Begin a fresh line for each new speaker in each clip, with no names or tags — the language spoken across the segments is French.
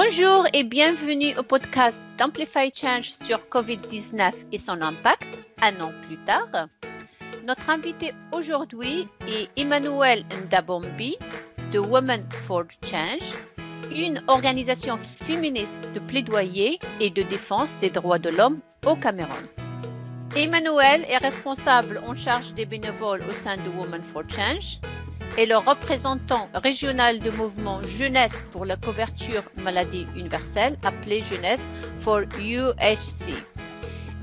Bonjour et bienvenue au podcast d'Amplify Change sur COVID-19 et son impact, un an plus tard. Notre invité aujourd'hui est Emmanuel Ndabombi de Women for Change, une organisation féministe de plaidoyer et de défense des droits de l'homme au Cameroun. Emmanuel est responsable en charge des bénévoles au sein de Women for Change et le représentant régional du mouvement Jeunesse pour la couverture maladie universelle, appelé Jeunesse for UHC.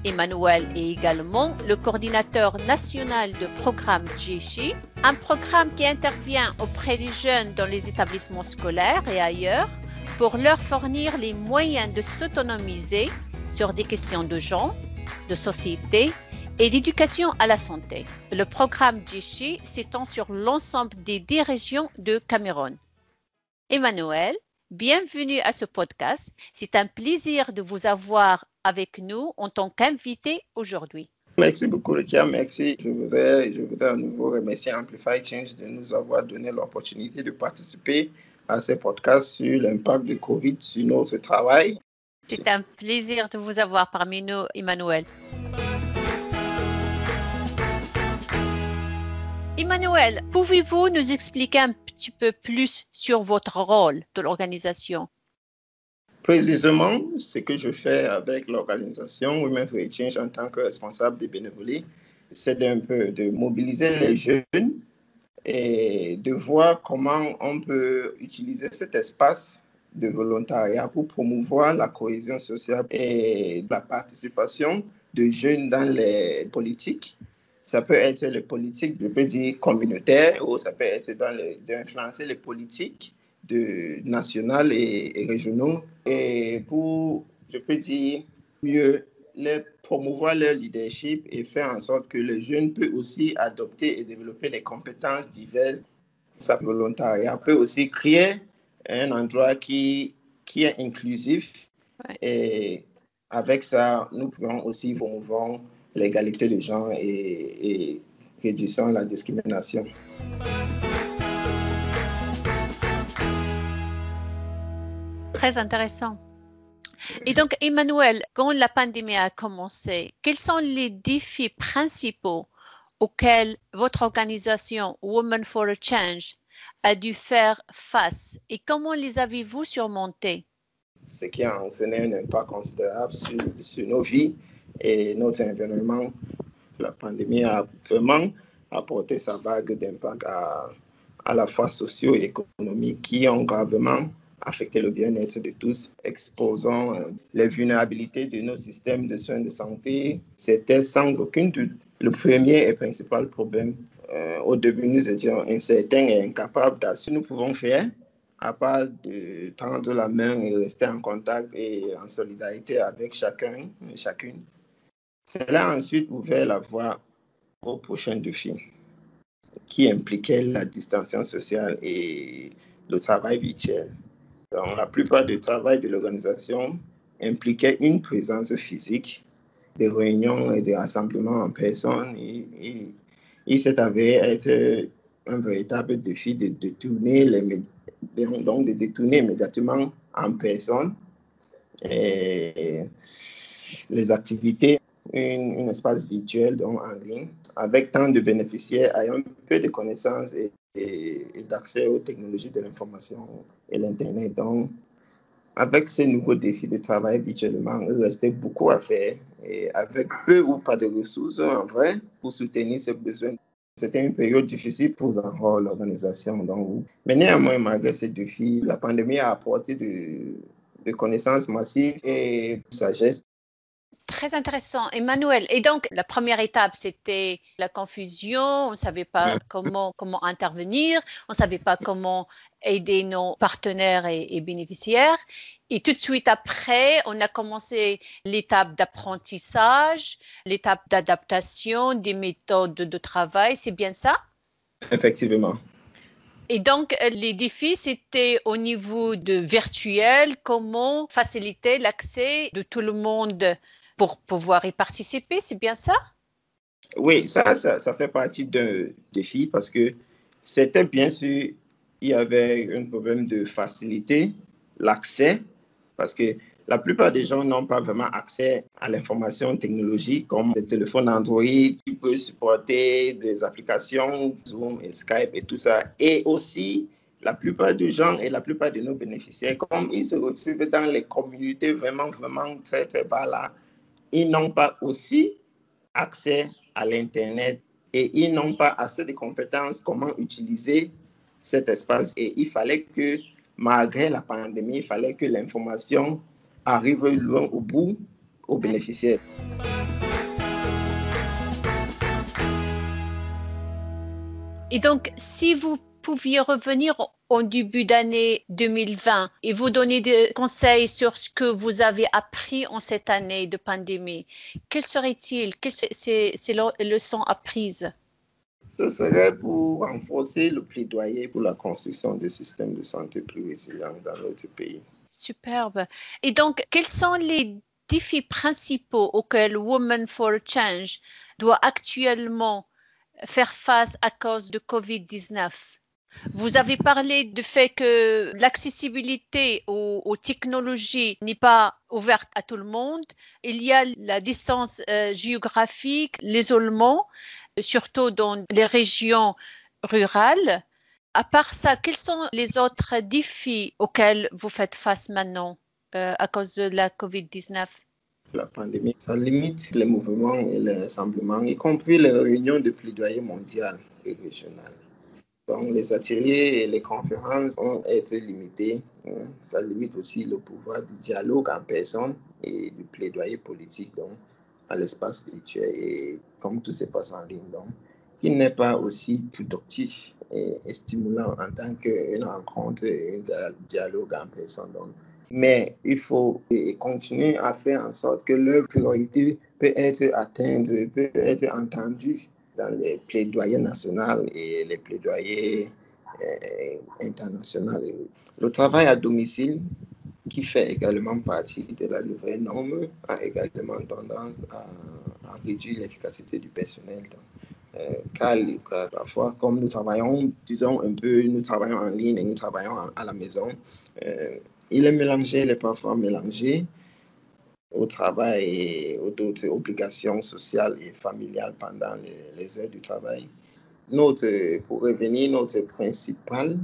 Emmanuel est également le coordinateur national du programme JSHI, un programme qui intervient auprès des jeunes dans les établissements scolaires et ailleurs pour leur fournir les moyens de s'autonomiser sur des questions de genre, de société et d'éducation à la santé. Le programme JSHI s'étend sur l'ensemble des 10 régions de Cameroun. Emmanuel, bienvenue à ce podcast. C'est un plaisir de vous avoir avec nous en tant qu'invité aujourd'hui.
Merci beaucoup, Lucia. Merci. Je voudrais à nouveau remercier Amplify Change de nous avoir donné l'opportunité de participer à ce podcast sur l'impact de COVID sur notre travail.
C'est un plaisir de vous avoir parmi nous, Emmanuel. Emmanuel, pouvez-vous nous expliquer un petit peu plus sur votre rôle de l'organisation?
Précisément, ce que je fais avec l'organisation Women for Change en tant que responsable des bénévolés, c'est un peu de mobiliser les jeunes et de voir comment on peut utiliser cet espace de volontariat pour promouvoir la cohésion sociale et la participation de jeunes dans les politiques. Ça peut être les politiques, je peux dire, communautaires, ou ça peut être d'influencer les politiques nationales et régionaux. Et pour, je peux dire, mieux promouvoir leur leadership et faire en sorte que les jeunes peuvent aussi adopter et développer des compétences diverses. Sa volontariat peut aussi créer un endroit qui est inclusif. Ouais. Et avec ça, nous pouvons aussi promouvoir l'égalité de genre et réduisons la discrimination.
Très intéressant. Et donc, Emmanuel, quand la pandémie a commencé, quels sont les défis principaux auxquels votre organisation Women for Change a dû faire face et comment les avez-vous surmontés?
Ce qui a entraîné un impact considérable sur nos vies et notre environnement. La pandémie a vraiment apporté sa vague d'impact à la fois socio et économique qui ont gravement affecté le bien-être de tous, exposant les vulnérabilités de nos systèmes de soins de santé. C'était sans aucun doute le premier et principal problème. Au début, nous étions incertains et incapables de ce que nous pouvons faire, à part de tendre la main et rester en contact et en solidarité avec chacun et chacune. Cela a ensuite ouvert la voie au prochain défi, qui impliquait la distanciation sociale et le travail virtuel. Donc, la plupart du travail de l'organisation impliquait une présence physique, des réunions et des rassemblements en personne. Et il s'est avéré être un véritable défi de détourner immédiatement en personne et les activités, un espace virtuel donc en ligne, avec tant de bénéficiaires ayant peu de connaissances et d'accès aux technologies de l'information et l'Internet. Donc, avec ces nouveaux défis de travail virtuellement, il restait beaucoup à faire et avec peu ou pas de ressources en vrai pour soutenir ces besoins. C'était une période difficile pour l'organisation. Donc, mais néanmoins, malgré ces défis, la pandémie a apporté de connaissances massives et de sagesse.
Très intéressant, Emmanuel. Et donc, la première étape, c'était la confusion. On ne savait pas comment intervenir. On ne savait pas comment aider nos partenaires et bénéficiaires. Et tout de suite après, on a commencé l'étape d'apprentissage, l'étape d'adaptation des méthodes de travail. C'est bien ça?
Effectivement.
Et donc, les défis, c'était au niveau de virtuel, comment faciliter l'accès de tout le monde pour pouvoir y participer, c'est bien ça?
Oui, ça fait partie d'un défi parce que c'était bien sûr, il y avait un problème de faciliter l'accès parce que la plupart des gens n'ont pas vraiment accès à l'information technologique, comme les téléphones Android, qui peuvent supporter des applications, Zoom et Skype et tout ça. Et aussi, la plupart des gens et la plupart de nos bénéficiaires, comme ils se retrouvent dans les communautés vraiment très, très bas là, ils n'ont pas aussi accès à l'Internet et ils n'ont pas assez de compétences comment utiliser cet espace. Et il fallait que, malgré la pandémie, il fallait que l'information arrive loin au bout aux bénéficiaires.
Et donc, si vous pouviez revenir au début d'année 2020 et vous donner des conseils sur ce que vous avez appris en cette année de pandémie, quels seraient-ils? Quelles sont ces leçons apprises?
Ce serait pour renforcer le plaidoyer pour la construction de systèmes de santé plus résilients dans notre pays.
Superbe. Et donc, quels sont les défis principaux auxquels Women for Change doit actuellement faire face à cause de COVID-19? Vous avez parlé du fait que l'accessibilité aux technologies n'est pas ouverte à tout le monde. Il y a la distance géographique, l'isolement, surtout dans les régions rurales. À part ça, quels sont les autres défis auxquels vous faites face maintenant à cause de la COVID-19?
La pandémie, ça limite les mouvements et les rassemblements, y compris les réunions de plaidoyer mondiales et régionales. Donc, les ateliers et les conférences ont été limités. Ça limite aussi le pouvoir du dialogue en personne et du plaidoyer politique donc, à l'espace virtuel et comme tout se passe en ligne. Donc, qui n'est pas aussi productif et stimulant en tant qu'une rencontre et un dialogue en personne. Donc. Mais il faut continuer à faire en sorte que leur priorité peut être atteinte, peut être entendue dans les plaidoyers nationaux et les plaidoyers internationaux. Le travail à domicile, qui fait également partie de la nouvelle norme, a également tendance à réduire l'efficacité du personnel. Car parfois, comme nous travaillons, disons un peu, nous travaillons en ligne et nous travaillons à la maison, il est parfois mélangé au travail et aux autres obligations sociales et familiales pendant les heures du travail. Pour revenir, notre principal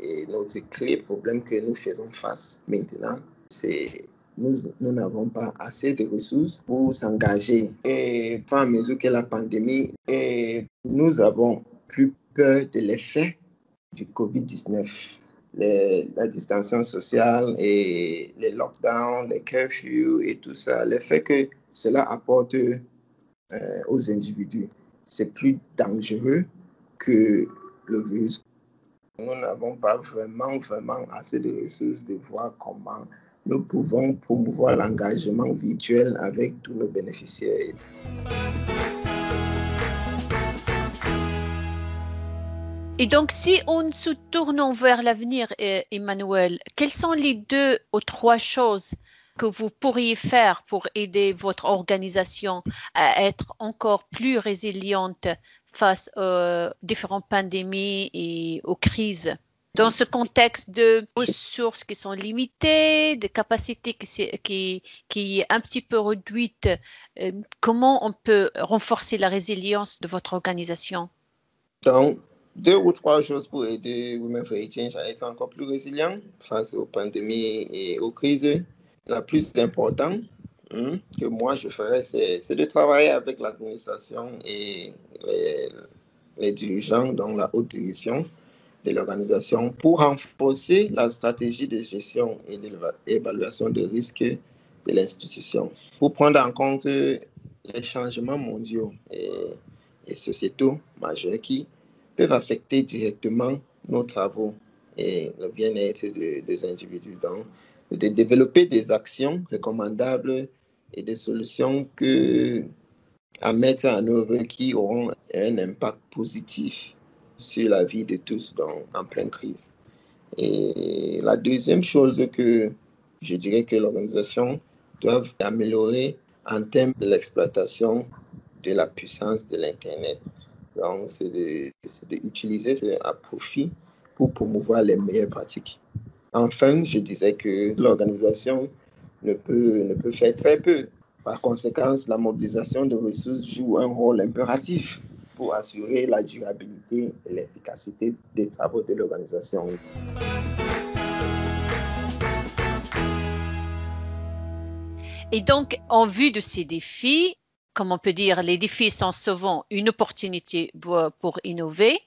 et notre clé problème que nous faisons face maintenant, c'est nous n'avons pas assez de ressources pour s'engager. Et à mesure que la pandémie, nous avons plus peur de l'effet du COVID-19. La distanciation sociale et les lockdowns, les curfews et tout ça, l'effet que cela apporte aux individus, c'est plus dangereux que le virus. Nous n'avons pas vraiment assez de ressources de voir comment nous pouvons promouvoir l'engagement virtuel avec tous nos bénéficiaires.
Et donc, si on se tourne vers l'avenir, Emmanuel, quelles sont les 2 ou 3 choses que vous pourriez faire pour aider votre organisation à être encore plus résiliente face aux différentes pandémies et aux crises? Dans ce contexte de ressources qui sont limitées, de capacités qui est un petit peu réduite, comment on peut renforcer la résilience de votre organisation?
Donc, 2 ou 3 choses pour aider Women for Change à être encore plus résilients face aux pandémies et aux crises. La plus importante que moi je ferais, c'est de travailler avec l'administration et les dirigeants dans la haute direction de l'organisation pour renforcer la stratégie de gestion et d'évaluation des risques de l'institution, pour prendre en compte les changements mondiaux et sociétaux majeurs qui peuvent affecter directement nos travaux et le bien-être des individus. Donc, de développer des actions recommandables et des solutions à mettre en œuvre qui auront un impact positif sur la vie de tous en pleine crise. Et la deuxième chose que je dirais que l'organisation doit améliorer en termes de l'exploitation de la puissance de l'Internet. Donc, c'est d'utiliser ça à profit pour promouvoir les meilleures pratiques. Enfin, je disais que l'organisation ne peut faire très peu. Par conséquent, la mobilisation de ressources joue un rôle impératif pour assurer la durabilité et l'efficacité des travaux de l'organisation.
Et donc, en vue de ces défis, comme on peut dire, les défis sont souvent une opportunité pour innover.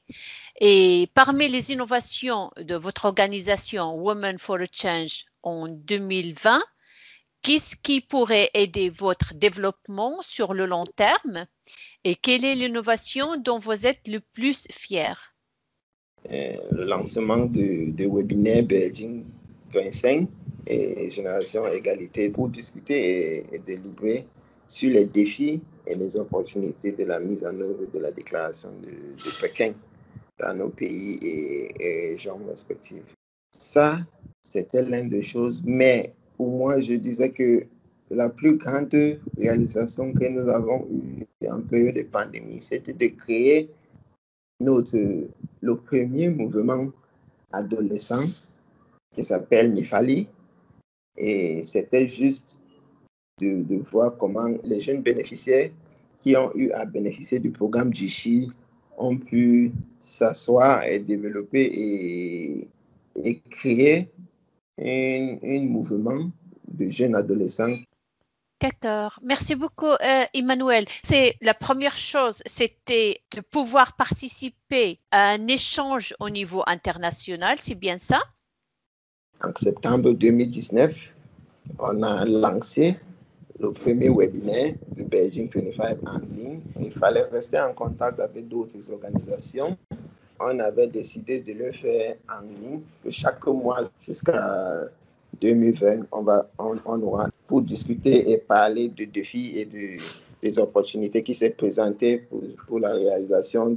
Et parmi les innovations de votre organisation Women for a Change en 2020, qu'est-ce qui pourrait aider votre développement sur le long terme et quelle est l'innovation dont vous êtes le plus fier?
Le lancement du webinaire Beijing 25 et Génération Égalité pour discuter et délibérer sur les défis et les opportunités de la mise en œuvre de la déclaration de Pékin dans nos pays et régions respectives. Ça, c'était l'une des choses, mais pour moi, je disais que la plus grande réalisation que nous avons eue en période de pandémie, c'était de créer le premier mouvement adolescent qui s'appelle Mifali. Et c'était juste de voir comment les jeunes bénéficiaires qui ont eu à bénéficier du programme Jishi ont pu s'asseoir et développer et créer un mouvement de jeunes adolescents.
D'accord. Merci beaucoup, Emmanuel. C'est la première chose, c'était de pouvoir participer à un échange au niveau international, c'est bien ça?
En septembre 2019, on a lancé le premier webinaire de Beijing 25 en ligne. Il fallait rester en contact avec d'autres organisations. On avait décidé de le faire en ligne, que chaque mois jusqu'à 2020, on aura pour discuter et parler de défis et des opportunités qui s'est présentées pour la réalisation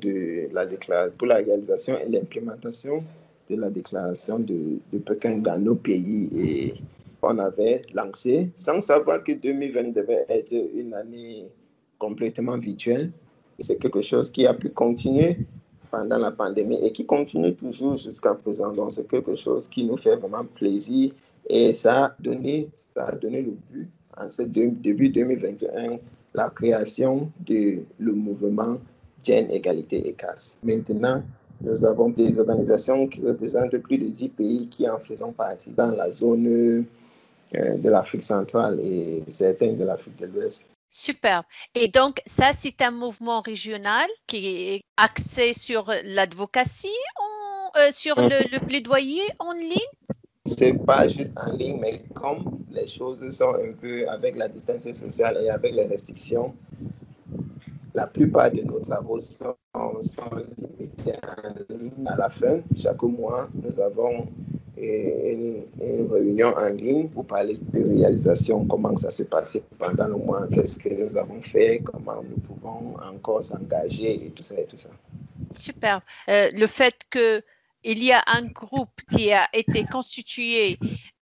pour la réalisation et l'implémentation de la déclaration de Pékin dans nos pays. Et on avait lancé, sans savoir que 2020 devait être une année complètement virtuelle. C'est quelque chose qui a pu continuer pendant la pandémie et qui continue toujours jusqu'à présent. Donc, c'est quelque chose qui nous fait vraiment plaisir et ça a donné le but en ce début 2021, la création du mouvement Gen Égalité et CAS. Maintenant, nous avons des organisations qui représentent plus de 10 pays qui en font partie dans la zone de l'Afrique centrale et certains de l'Afrique de l'Ouest.
Super. Et donc, ça, c'est un mouvement régional qui est axé sur l'advocacy, sur le plaidoyer en ligne?
C'est pas juste en ligne, mais comme les choses sont un peu avec la distance sociale et avec les restrictions, la plupart de nos travaux sont limités en ligne. À la fin, chaque mois, nous avons une réunion en ligne pour parler de réalisation, comment ça s'est passé pendant le mois, qu'est-ce que nous avons fait, comment nous pouvons encore s'engager et tout ça et tout ça.
Super. Le fait qu'il y a un groupe qui a été constitué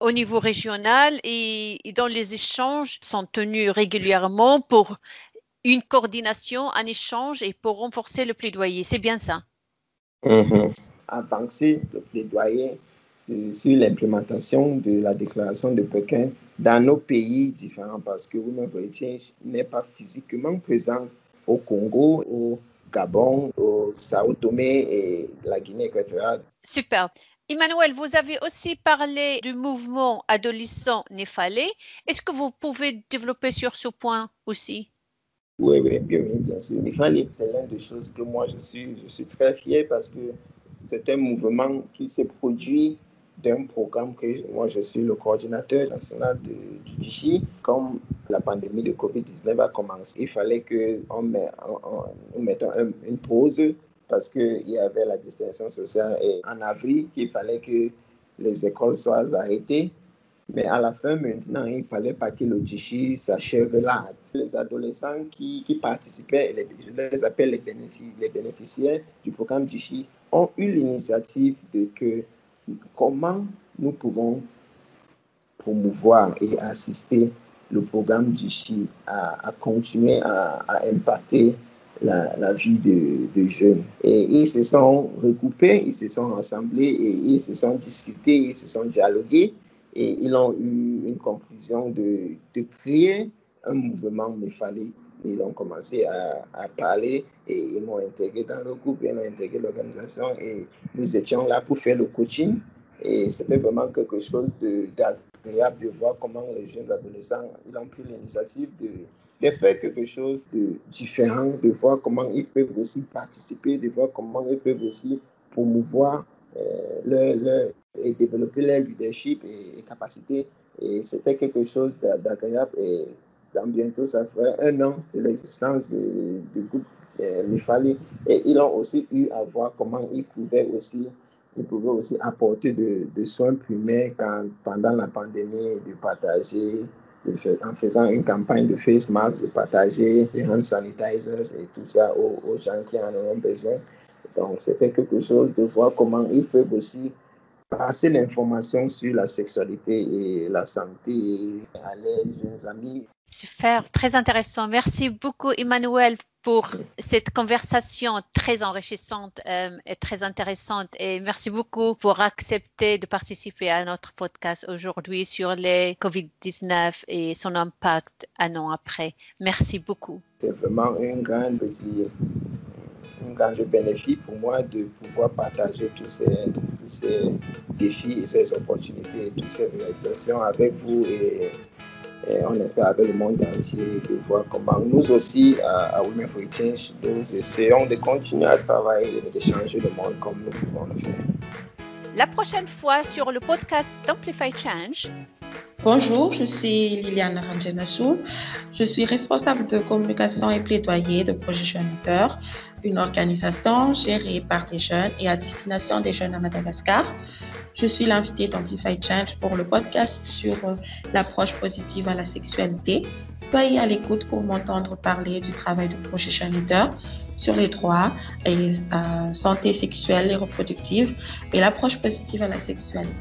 au niveau régional et dont les échanges sont tenus régulièrement pour une coordination, un échange et pour renforcer le plaidoyer. C'est bien ça?
Avancer le plaidoyer sur l'implémentation de la déclaration de Pékin dans nos pays différents parce que Women for Change n'est pas physiquement présent au Congo, au Gabon, au Sao Tomé et la Guinée équatoriale.
Super. Emmanuel, vous avez aussi parlé du mouvement adolescent népalais. Est-ce que vous pouvez développer sur ce point aussi?
Oui, bien sûr. Népalais, c'est l'une des choses que moi, je suis très fier parce que c'est un mouvement qui s'est produit d'un programme que moi, je suis le coordinateur national du Jishi. Comme la pandémie de COVID-19 a commencé, il fallait qu'on mette une pause parce qu'il y avait la distanciation sociale. Et en avril, il fallait que les écoles soient arrêtées. Mais à la fin, maintenant, il ne fallait pas que le Jishi s'achève là. Les adolescents qui participaient, je les appelle les bénéficiaires du programme Jishi, ont eu l'initiative de comment nous pouvons promouvoir et assister le programme Jishi à continuer à impacter la vie de jeunes. Et ils se sont regroupés, ils se sont rassemblés et ils se sont discutés, ils se sont dialogués et ils ont eu une conclusion de créer un mouvement Mefali. Ils ont commencé à parler et ils m'ont intégré dans le groupe, ils ont intégré l'organisation et nous étions là pour faire le coaching. Et c'était vraiment quelque chose d'agréable de voir comment les jeunes adolescents ils ont pris l'initiative de faire quelque chose de différent, de voir comment ils peuvent aussi participer, de voir comment ils peuvent aussi promouvoir et développer leur leadership et capacité. Et c'était quelque chose d'agréable. Et dans bientôt, ça ferait 1 an de l'existence du groupe Mefali. Et ils ont aussi eu à voir comment ils pouvaient aussi apporter de soins primaires pendant la pandémie, de partager, en faisant une campagne de face masks, de partager les hand sanitizers et tout ça aux gens qui en ont besoin. Donc, c'était quelque chose de voir comment ils peuvent aussi passer l'information sur la sexualité et la santé à leurs jeunes amis.
Super, très intéressant. Merci beaucoup, Emmanuel, pour cette conversation très enrichissante et très intéressante. Et merci beaucoup pour accepter de participer à notre podcast aujourd'hui sur les COVID-19 et son impact 1 an après. Merci beaucoup.
C'est vraiment un grand bénéfice pour moi de pouvoir partager tous ces défis et ces opportunités, toutes ces réalisations avec vous et on espère avec le monde entier de voir comment nous aussi à Women for Change, nous essayons de continuer à travailler et de changer le monde comme nous pouvons le faire.
La prochaine fois sur le podcast d'Amplify Change.
Bonjour, je suis Liliane Rangenassou. Je suis responsable de communication et plaidoyer de Projection Leader, une organisation gérée par des jeunes et à destination des jeunes à Madagascar. Je suis l'invitée d'Amplify Change pour le podcast sur l'approche positive à la sexualité. Soyez à l'écoute pour m'entendre parler du travail de Projection Leader sur les droits et santé sexuelle et reproductive et l'approche positive à la sexualité.